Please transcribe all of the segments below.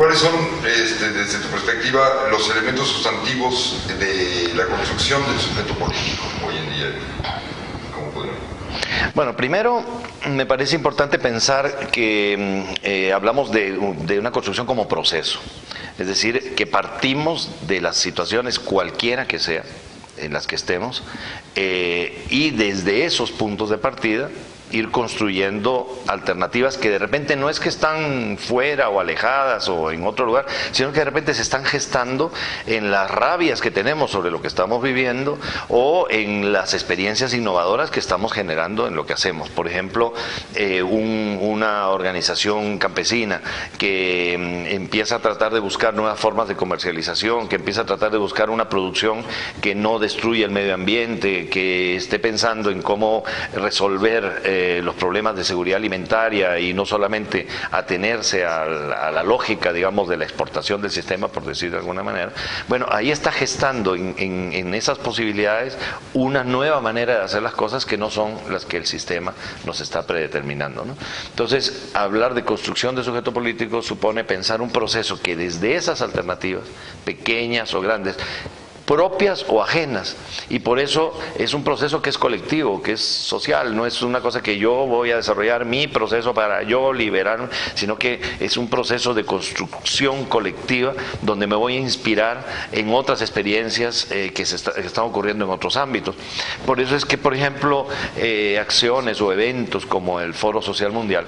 ¿Cuáles son, desde tu perspectiva, los elementos sustantivos de la construcción del sujeto político hoy en día? ¿Cómo podemos? Bueno, primero me parece importante pensar que hablamos de una construcción como proceso, es decir, que partimos de las situaciones cualquiera que sea en las que estemos y desde esos puntos de partida ir construyendo alternativas que de repente no es que están fuera o alejadas o en otro lugar, sino que de repente se están gestando en las rabias que tenemos sobre lo que estamos viviendo o en las experiencias innovadoras que estamos generando en lo que hacemos. Por ejemplo, una organización campesina que empieza a tratar de buscar nuevas formas de comercialización, que empieza a tratar de buscar una producción que no destruya el medio ambiente, que esté pensando en cómo resolver los problemas de seguridad alimentaria y no solamente atenerse a la lógica, digamos, de la exportación del sistema, por decir de alguna manera. Bueno, ahí está gestando en esas posibilidades una nueva manera de hacer las cosas que no son las que el sistema nos está predeterminando, ¿no? Entonces, hablar de construcción de sujeto político supone pensar un proceso que desde esas alternativas, pequeñas o grandes, propias o ajenas, y por eso es un proceso que es colectivo, que es social, no es una cosa que yo voy a desarrollar mi proceso para yo liberarme, sino que es un proceso de construcción colectiva donde me voy a inspirar en otras experiencias que están ocurriendo en otros ámbitos. Por eso es que, por ejemplo, acciones o eventos como el Foro Social Mundial,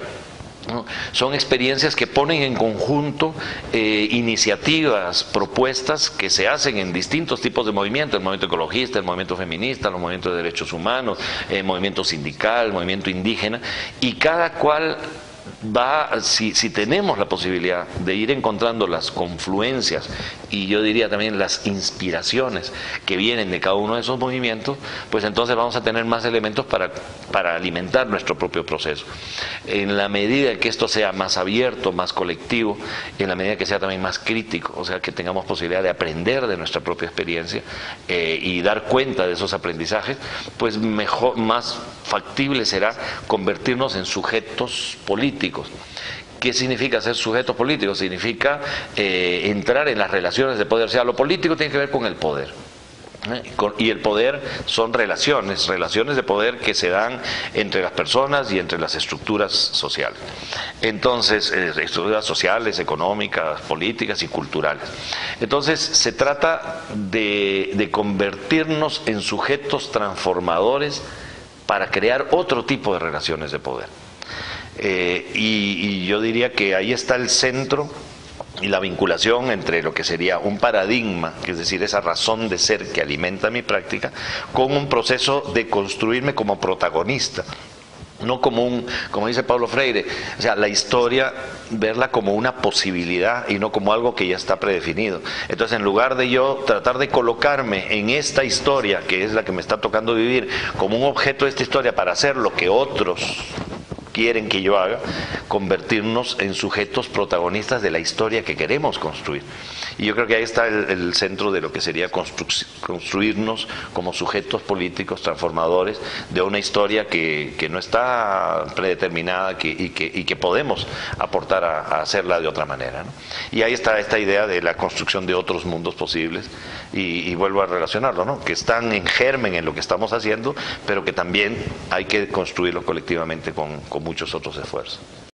¿no? Son experiencias que ponen en conjunto iniciativas, propuestas que se hacen en distintos tipos de movimientos: el movimiento ecologista, el movimiento feminista, los movimientos de derechos humanos, el movimiento sindical, el movimiento indígena, y cada cual va, si tenemos la posibilidad de ir encontrando las confluencias y yo diría también las inspiraciones que vienen de cada uno de esos movimientos, pues entonces vamos a tener más elementos para alimentar nuestro propio proceso. En la medida que esto sea más abierto, más colectivo, en la medida que sea también más crítico, o sea, que tengamos posibilidad de aprender de nuestra propia experiencia y dar cuenta de esos aprendizajes, pues mejor, más factible será convertirnos en sujetos políticos. ¿Qué significa ser sujetos políticos? Significa entrar en las relaciones de poder. O sea, lo político tiene que ver con el poder. Y el poder son relaciones de poder que se dan entre las personas y entre las estructuras sociales. Entonces, estructuras sociales, económicas, políticas y culturales. Entonces, se trata de convertirnos en sujetos transformadores para crear otro tipo de relaciones de poder. Y yo diría que ahí está el centro y la vinculación entre lo que sería un paradigma, que es decir, esa razón de ser que alimenta mi práctica, con un proceso de construirme como protagonista. No como dice Paulo Freire, o sea, la historia, verla como una posibilidad y no como algo que ya está predefinido. Entonces, en lugar de yo tratar de colocarme en esta historia, que es la que me está tocando vivir, como un objeto de esta historia para hacer lo que otros quieren que yo haga, convertirnos en sujetos protagonistas de la historia que queremos construir. Y yo creo que ahí está el centro de lo que sería construirnos como sujetos políticos transformadores de una historia que no está predeterminada y que podemos aportar a hacerla de otra manera, ¿no? Y ahí está esta idea de la construcción de otros mundos posibles y vuelvo a relacionarlo, ¿no? Que están en germen en lo que estamos haciendo, pero que también hay que construirlo colectivamente con muchos otros esfuerzos.